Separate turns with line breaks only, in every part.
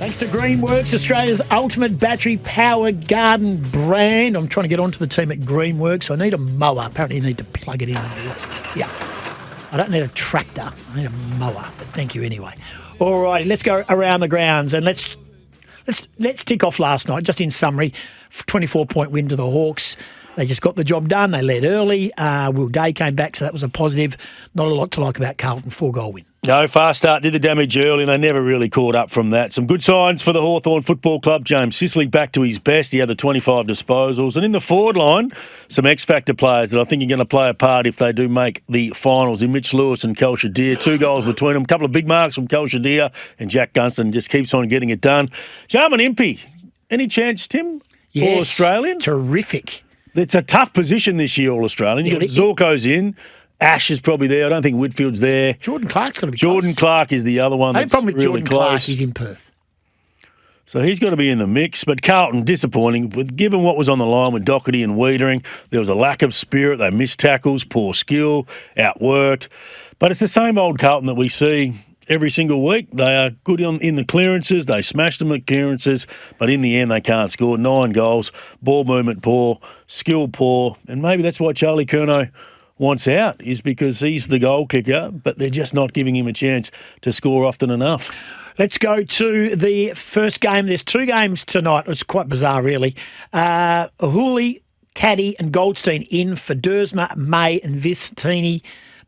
Thanks to Greenworks, Australia's ultimate battery-powered garden brand. I'm trying to get onto the team at Greenworks. I need a mower. Apparently you need to plug it in. Yeah. I don't need a tractor. I need a mower. But thank you anyway. All righty, let's go around the grounds and let's tick off last night. Just in summary, 24-point win to the Hawks. They just got the job done. They led early. Will Day came back, so that was a positive. Not a lot to like about Carlton, 4-goal win.
No, fast start, did the damage early, and they never really caught up from that. Some good signs for the Hawthorn Football Club. James Sicily back to his best. He had the 25 disposals. And in the forward line, some X-Factor players that I think are going to play a part if they do make the finals in Mitch Lewis and Kel Shadir. 2 goals between them. A couple of big marks from Kel Shadir, and Jack Gunston just keeps on getting it done. Jarman Impey, any chance, Tim?
Yes,
All-Australian?
Terrific.
It's a tough position this year, All-Australian. You've got Zorko's in. Ash is probably there. I don't think Whitfield's there.
Jordan Clark's got to be
Jordan
close.
Clark is the other one that's
problem with
really
Jordan
close.
Clark is in Perth.
So he's got to be in the mix. But Carlton, disappointing. Given what was on the line with Doherty and Wiedering, there was a lack of spirit. They missed tackles, poor skill, outworked. But it's the same old Carlton that we see every single week. They are good in the clearances. They smash them at clearances. But in the end, they can't score. 9 goals, ball movement poor, skill poor. And maybe that's why Charlie Curnow wants out, is because he's the goal kicker, but they're just not giving him a chance to score often enough.
Let's go to the first game. There's 2 games tonight. It's quite bizarre, really. Hooley, Caddy and Goldstein in for Dersma, May and Vistini.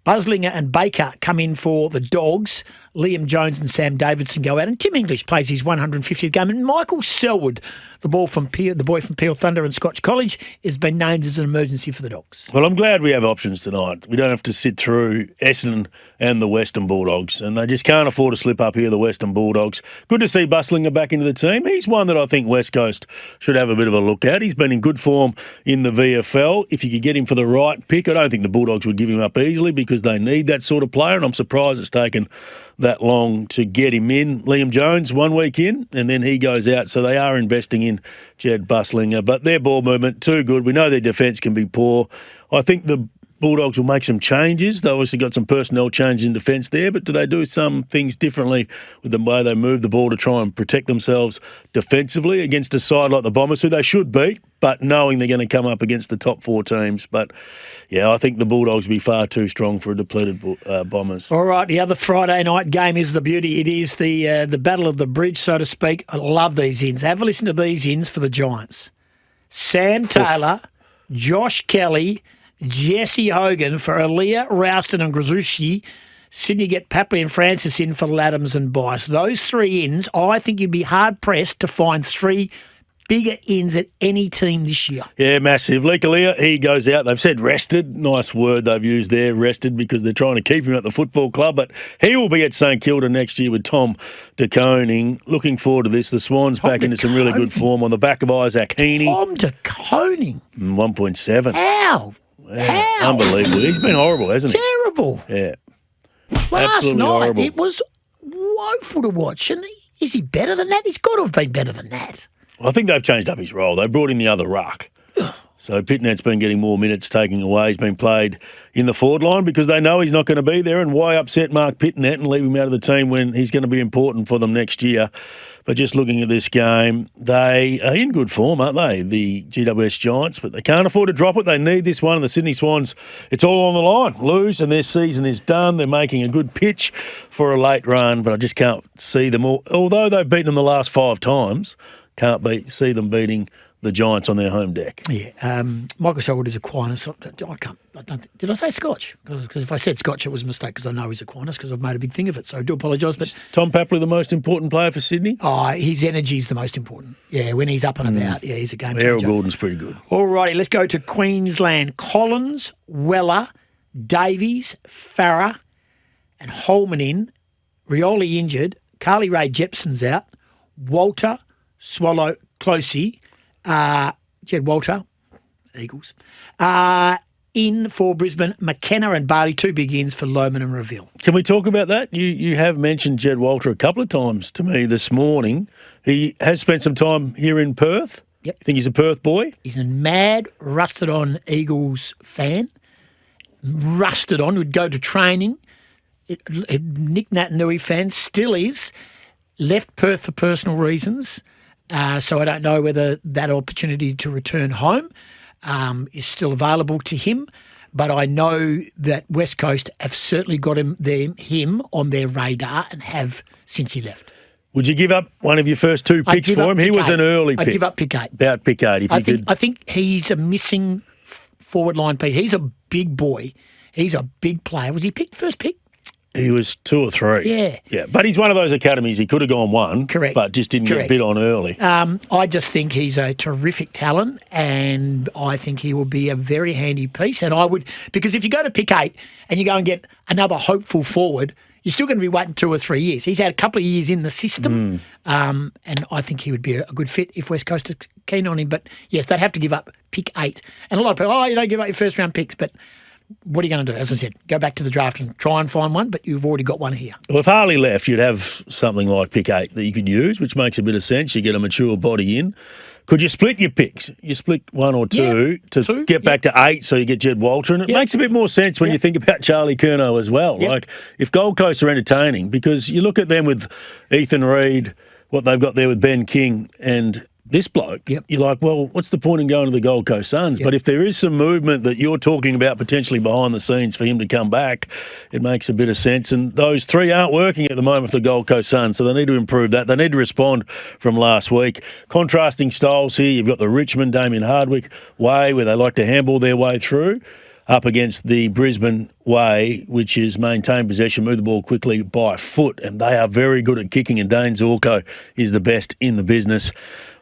Buslinger and Baker come in for the Dogs. Liam Jones and Sam Davidson go out. And Tim English plays his 150th game. And Michael Selwood, the boy from Peel Thunder and Scotch College, has been named as an emergency for the Dogs.
Well, I'm glad we have options tonight. We don't have to sit through Essendon and the Western Bulldogs. And they just can't afford to slip up here, the Western Bulldogs. Good to see Buslinger back into the team. He's one that I think West Coast should have a bit of a look at. He's been in good form in the VFL. If you could get him for the right pick, I don't think the Bulldogs would give him up easily because they need that sort of player. And I'm surprised it's taken that long to get him in. Liam Jones, 1 week in, and then he goes out. So they are investing in Jed Buslinger. But their ball movement, too good. We know their defence can be poor. I think the Bulldogs will make some changes. They obviously got some personnel change in defence there, but do they do some things differently with the way they move the ball to try and protect themselves defensively against a side like the Bombers, who they should beat, but knowing they're going to come up against the top 4 teams. But, yeah, I think the Bulldogs will be far too strong for a depleted Bombers.
All right, the other Friday night game is the beauty. It is the battle of the bridge, so to speak. I love these ins. Have a listen to these ins for the Giants. Sam Taylor, Josh Kelly, Jesse Hogan for Aaliyah, Rouston and Grzuski. Sydney get Papley and Francis in for Laddams and Bice. Those 3 ins, I think you'd be hard-pressed to find 3 bigger ins at any team this year.
Yeah, massive. Aaliyah, he goes out. They've said rested. Nice word they've used there, rested, because they're trying to keep him at the football club. But he will be at St Kilda next year with Tom De Koning. Looking forward to this. The Swans back into some really good form on the back of Isaac Heaney.
Tom De Koning.
1.7.
How?
Yeah, unbelievable. He's been horrible, hasn't he?
Terrible.
Yeah.
Last
Absolutely
night,
horrible.
it was woeful to watch. And is he better than that? He's got to have been better than that.
I think they've changed up his role. They brought in the other ruck. So Pitnet's been getting more minutes taking away. He's been played in the forward line because they know he's not going to be there. And why upset Mark Pitnet and leave him out of the team when he's going to be important for them next year? But just looking at this game, they are in good form, aren't they, the GWS Giants? But they can't afford to drop it. They need this one. And the Sydney Swans, it's all on the line. Lose and their season is done. They're making a good pitch for a late run, but I just can't see them all. Although they've beaten them the last 5 times, see them beating the Giants on their home deck.
Yeah, Michael Selwood is Aquinas. Did I say Scotch? Because if I said Scotch, it was a mistake because I know he's Aquinas because I've made a big thing of it. So I do apologise. But
Tom Papley, the most important player for Sydney?
His energy is the most important. Yeah, when he's up and about, he's a game changer.
Errol Gordon's pretty good.
All righty, let's go to Queensland. Collins, Weller, Davies, Farah and Holman in. Rioli injured. Carly Ray Jepson's out. Walter, Swallow, Closey, Jed Walter, Eagles, in for Brisbane, McKenna and Bailey, 2 big ins for Lohman and Reveal.
Can we talk about that? You have mentioned Jed Walter a couple of times to me this morning. He has spent some time here in Perth.
Yep.
You think he's a Perth boy?
He's a mad, rusted-on Eagles fan. Would go to training. Nick Natanui fan, still is. left Perth for personal reasons, so I don't know whether that opportunity to return home is still available to him. But I know that West Coast have certainly got him on their radar and have since he left.
Would you give up one of your first 2 picks for him? He was an early pick.
I'd give up pick 8.
About pick 8,
I think he's a missing forward line piece. He's a big boy. He's a big player. Was he picked first pick?
He was 2 or 3.
Yeah.
But he's one of those academies. He could have gone 1.
Correct.
But just didn't get bid on early.
I just think he's a terrific talent, and I think he will be a very handy piece. And I would, because if you go to pick 8 and you go and get another hopeful forward, you're still going to be waiting 2 or 3 years. He's had a couple of years in the system, and I think he would be a good fit if West Coast is keen on him. But yes, they'd have to give up pick 8. And a lot of people, you don't give up your first round picks, but what are you going to do? As I said, go back to the draft and try and find one, but you've already got one here.
Well, if Harley left, you'd have something like pick 8 that you could use, which makes a bit of sense. You get a mature body in. Could you split your picks? You split 1 or 2 to get back to 8 so you get Jed Walter. And it makes a bit more sense when you think about Charlie Curnow as well. Like, if Gold Coast are entertaining, because you look at them with Ethan Reid, what they've got there with Ben King and this bloke, you're like, well, what's the point in going to the Gold Coast Suns? But if there is some movement that you're talking about potentially behind the scenes for him to come back, it makes a bit of sense. And those 3 aren't working at the moment for the Gold Coast Suns, so they need to improve that. They need to respond from last week. Contrasting styles here. You've got the Richmond, Damien Hardwick way, where they like to handball their way through, up against the Brisbane way, which is maintain possession, move the ball quickly by foot, and they are very good at kicking, and Dane Zorko is the best in the business.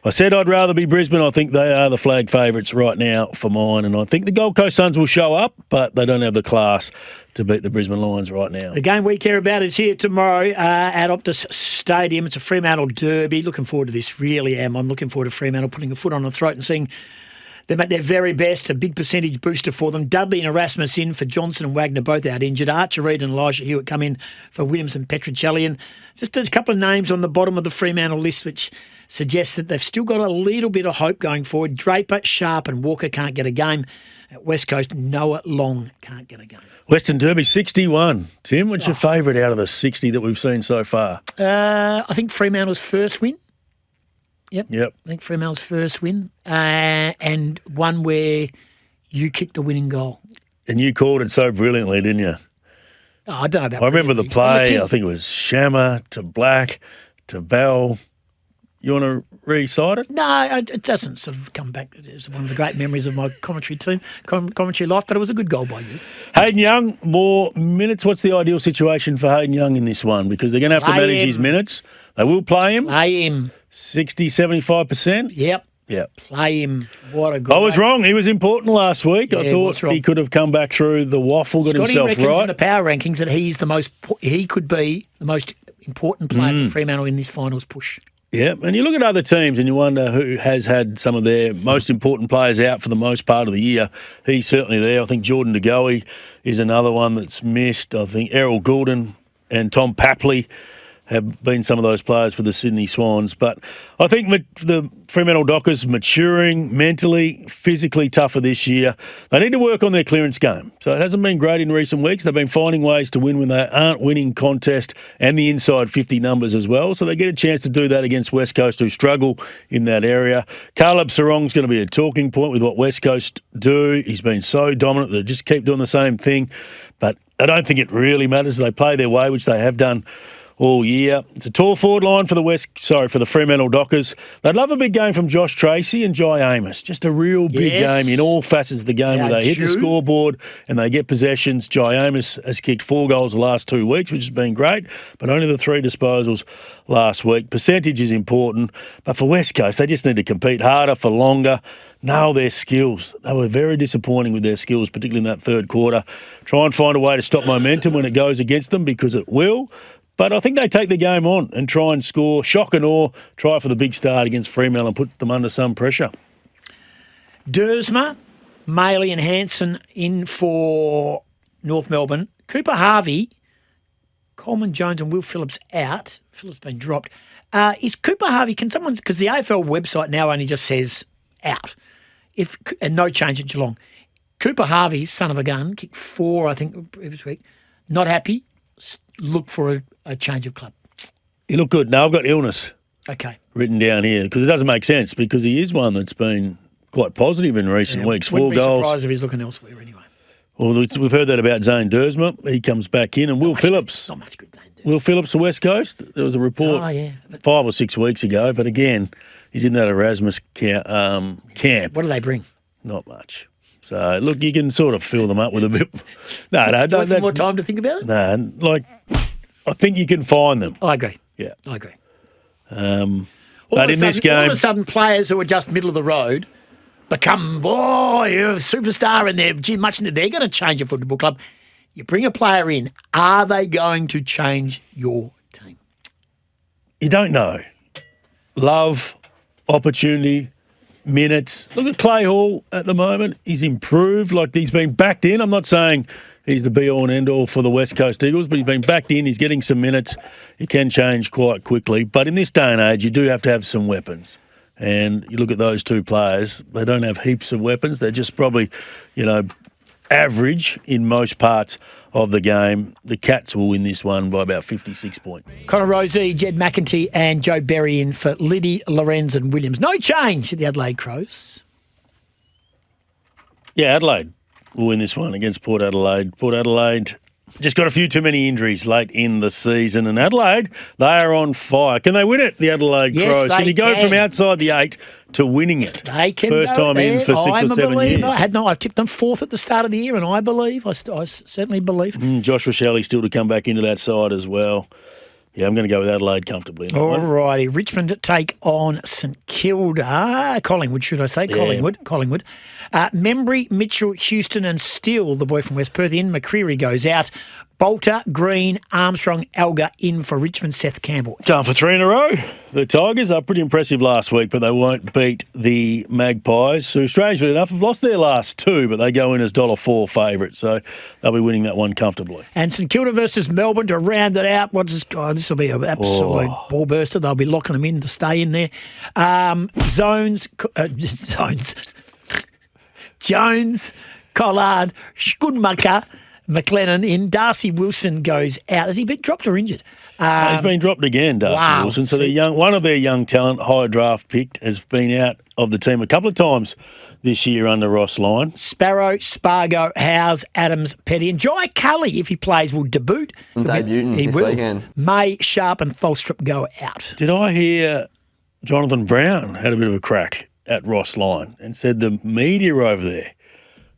I said I'd rather be Brisbane. I think they are the flag favourites right now for mine, and I think the Gold Coast Suns will show up, but they don't have the class to beat the Brisbane Lions right now.
The game we care about is here tomorrow at Optus Stadium. It's a Fremantle derby. Looking forward to this, really am. I'm looking forward to Fremantle putting a foot on the throat and seeing them at their very best, a big percentage booster for them. Dudley and Erasmus in for Johnson and Wagner, both out injured. Archer Reid and Elijah Hewitt come in for Williams and Petruccelli. And just a couple of names on the bottom of the Fremantle list which suggests that they've still got a little bit of hope going forward. Draper, Sharp and Walker can't get a game. At West Coast, Noah Long can't get a game.
Western Derby, 61. Tim, what's your favourite out of the 60 that we've seen so far?
I think Fremantle's first win. Yep. I think Fremantle's first win, and one where you kicked the winning goal.
And you called it so brilliantly, didn't you?
Oh, I don't know about
I remember the play. I think it was Shammer to Black to Bell. You want to recite it?
No, it doesn't sort of come back. It's one of the great memories of my commentary life, but it was a good goal by you.
Hayden Young, more minutes. What's the ideal situation for Hayden Young in this one? Because they're going to have to manage his minutes. They will play him.
Play him.
60, 75%?
Yep. Play him. What a good.
I was wrong. He was important last week.
Yeah,
I thought he could have come back through the waffle, got
Scotty
himself
reckons
right.
in the power rankings that he could be the most important player for Fremantle in this finals push.
Yeah, and you look at other teams and you wonder who has had some of their most important players out for the most part of the year. He's certainly there. I think Jordan De Goey is another one that's missed. I think Errol Goulden and Tom Papley have been some of those players for the Sydney Swans. But I think the Fremantle Dockers maturing mentally, physically tougher this year. They need to work on their clearance game. So it hasn't been great in recent weeks. They've been finding ways to win when they aren't winning contest and the inside 50 numbers as well. So they get a chance to do that against West Coast, who struggle in that area. Caleb Sarong's going to be a talking point with what West Coast do. He's been so dominant. They just keep doing the same thing. But I don't think it really matters. They play their way, which they have done all year. It's a tall forward line for the Fremantle Dockers. They'd love a big game from Josh Tracy and Jai Amos. Just a real big game in all facets of the game where they hit the scoreboard and they get possessions. Jai Amos has kicked 4 goals the last 2 weeks, which has been great, but only the 3 disposals last week. Percentage is important, but for West Coast, they just need to compete harder for longer. Nail their skills. They were very disappointing with their skills, particularly in that third quarter. Try and find a way to stop momentum when it goes against them, because it will. But I think they take the game on and try and score, shock and awe, try for the big start against Fremantle and put them under some pressure.
Dersma, Maley and Hanson in for North Melbourne. Cooper Harvey, Coleman Jones and Will Phillips out. Phillips been dropped. Is Cooper Harvey, can someone, because the AFL website now only just says out, and no change at Geelong. Cooper Harvey, son of a gun, kicked 4, I think, previous week. Not happy. Look for a change of club.
He looked good. No, I've got illness
Okay.
written down here because it doesn't make sense because he is one that's been quite positive in recent weeks. 4
Wouldn't be
goals.
surprised if he's looking elsewhere anyway.
Well, we've heard that about Zane Dersma. He comes back in, and Will Phillips.
Not much good, Zane Dersma.
Will Phillips, the West Coast. There was a report 5 or 6 weeks ago, but again, he's in that Erasmus camp.
What do they bring?
Not much. So, look, you can sort of fill them up with a bit. No,
Do you want some more time to think about it?
No, I think you can find them.
I agree.
Yeah.
I agree.
But in this game,
all of a sudden, players who are just middle of the road become, you're a superstar and they're going to change a football club. You bring a player in, are they going to change your team?
you don't know. Love, opportunity, minutes. Look at Clay Hall at the moment. He's improved, like he's been backed in. I'm not saying he's the be-all and end-all for the West Coast Eagles, but he's been backed in. He's getting some minutes. He can change quite quickly. But in this day and age, you do have to have some weapons. And you look at those two players, they don't have heaps of weapons. They're just probably, average in most parts of the game. The Cats will win this one by about 56 points.
Connor Rosie, Jed McEntee and Joe Berry in for Liddy, Lorenz and Williams. No change at the Adelaide Crows.
Yeah, Adelaide will win this one against Port Adelaide. Port Adelaide just got a few too many injuries late in the season. And Adelaide, they are on fire. Can they win it, the Adelaide
Yes,
Crows? Can you go
can.
from outside the 8 to winning it?
They can
First
go
time
there.
in for 6
I'm
or
a
7
believer.
years.
I tipped them fourth at the start of the year, and I believe, I certainly believe.
Josh Rochelle still to come back into that side as well. Yeah, I'm going to go with Adelaide comfortably. In that
All
one.
righty. Richmond take on St Kilda. Collingwood, should I say?
Yeah.
Collingwood. Membry, Mitchell, Houston and Steele, the boy from West Perth, in. McCreary goes out. Bolter, Green, Armstrong, Elgar in for Richmond, Seth Campbell.
Going for 3 in a row. The Tigers are pretty impressive last week, but they won't beat the Magpies, who, strangely enough, have lost their last 2, but they go in as $1.04 favourites, so they'll be winning that one comfortably.
And St Kilda versus Melbourne to round it out. This will be an absolute ball burster. They'll be locking them in to stay in there. Jones, Collard, Schudmacher, McLennan in. Darcy Wilson goes out. Has he been dropped or injured?
He's been dropped again, Darcy Wilson. So one of their young talent, high draft picked, has been out of the team a couple of times this year under Ross Lyon.
Sparrow, Spargo, Howes, Adams, Petty, and Jai Cully, if he plays, will debut.
Debuting this weekend.
May, Sharp and Tholstrup go out.
Did I hear Jonathan Brown had a bit of a crack at Ross Lyon and said the media over there,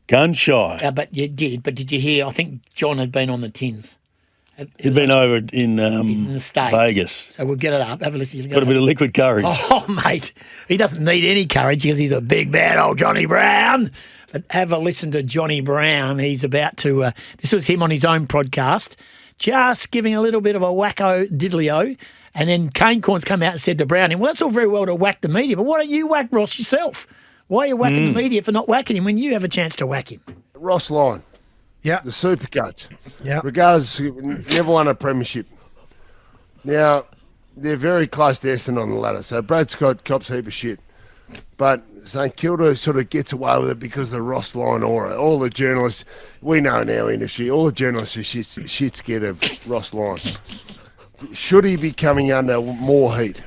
gun shy.
But you did. But did you hear? I think John had been on the tins.
He'd been over in
the States.
Vegas.
So we'll get it up. Have a listen.
Got a bit of liquid courage.
Oh, mate. He doesn't need any courage because he's a big, bad old Johnny Brown. But have a listen to Johnny Brown. He's about to, this was him on his own podcast, just giving a little bit of a wacko diddly-o. And then Kane Corns come out and said to Browning, well, that's all very well to whack the media, but why don't you whack Ross yourself? Why are you whacking the media for not whacking him when you have a chance to whack him?
Ross Lyon.
Yeah.
The super coach.
Yeah.
Regardless, never won a premiership. Now, they're very close to Essendon on the ladder, so Brad Scott cops a heap of shit. But St Kilda sort of gets away with it because of the Ross Lyon aura. All the journalists, we know in our industry, all the journalists are shit scared of Ross Lyon. Should he be coming under more heat?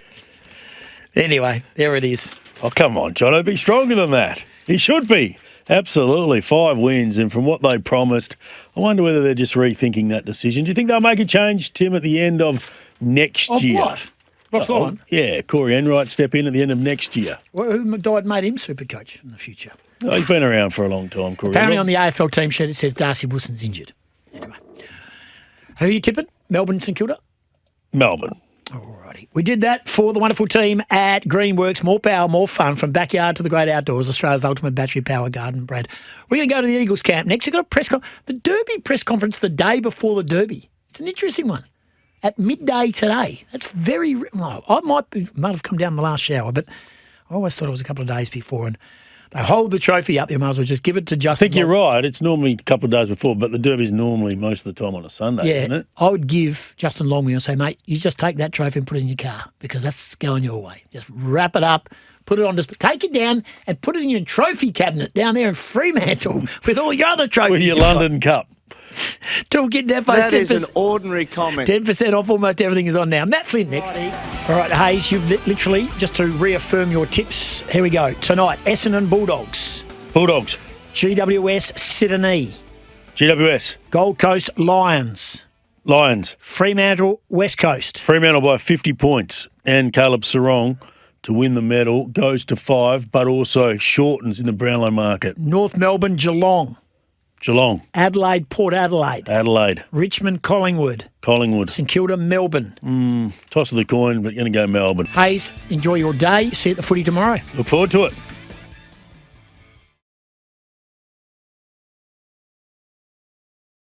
Anyway, there it is.
Oh, come on, Jono, be stronger than that. He should be. Absolutely. 5 wins, and from what they promised, I wonder whether they're just rethinking that decision. Do you think they'll make a change, Tim, at the end of next year?
What? Ross Lyon?
Yeah, Corey Enright step in at the end of next year.
Well, who made him super coach in the future?
Oh, he's been around for a long time, Corey.
Apparently on the AFL team sheet it says Darcy Wilson's injured. Anyway. Who are you tipping? Melbourne, St Kilda?
Melbourne.
Alrighty. We did that for the wonderful team at Greenworks. More power, more fun from backyard to the great outdoors. Australia's ultimate battery power garden, Brad. We're going to go to the Eagles camp next. We've got a the Derby press conference the day before the Derby. It's an interesting one. At midday today. That's very... Well, I might have come down the last shower, but I always thought it was a couple of days before. And they hold the trophy up. You might as well just give it to Justin.
I think you're right. It's normally a couple of days before, but the Derby's normally most of the time on a Sunday, isn't it?
I would give Justin Longmuir and say, mate, you just take that trophy and put it in your car because that's going your way. Just wrap it up, put it on display. Take it down and put it in your trophy cabinet down there in Fremantle with all your other trophies.
With your London Cup.
Toolkit Depot.
That is an ordinary comment.
10% off almost everything is on now. Matt Flynn next. All right, Hase, you've literally, just to reaffirm your tips, here we go. Tonight, Essendon Bulldogs.
Bulldogs.
GWS Sydney.
GWS.
Gold Coast Lions.
Lions.
Fremantle West Coast.
Fremantle by 50 points. And Caleb Sarong to win the medal goes to 5, but also shortens in the Brownlow market.
North Melbourne Geelong.
Geelong.
Adelaide Port Adelaide.
Adelaide.
Richmond Collingwood.
Collingwood.
St Kilda Melbourne.
Toss of the coin, but going to go Melbourne.
Hase, enjoy your day. See you at the footy tomorrow.
Look forward to it.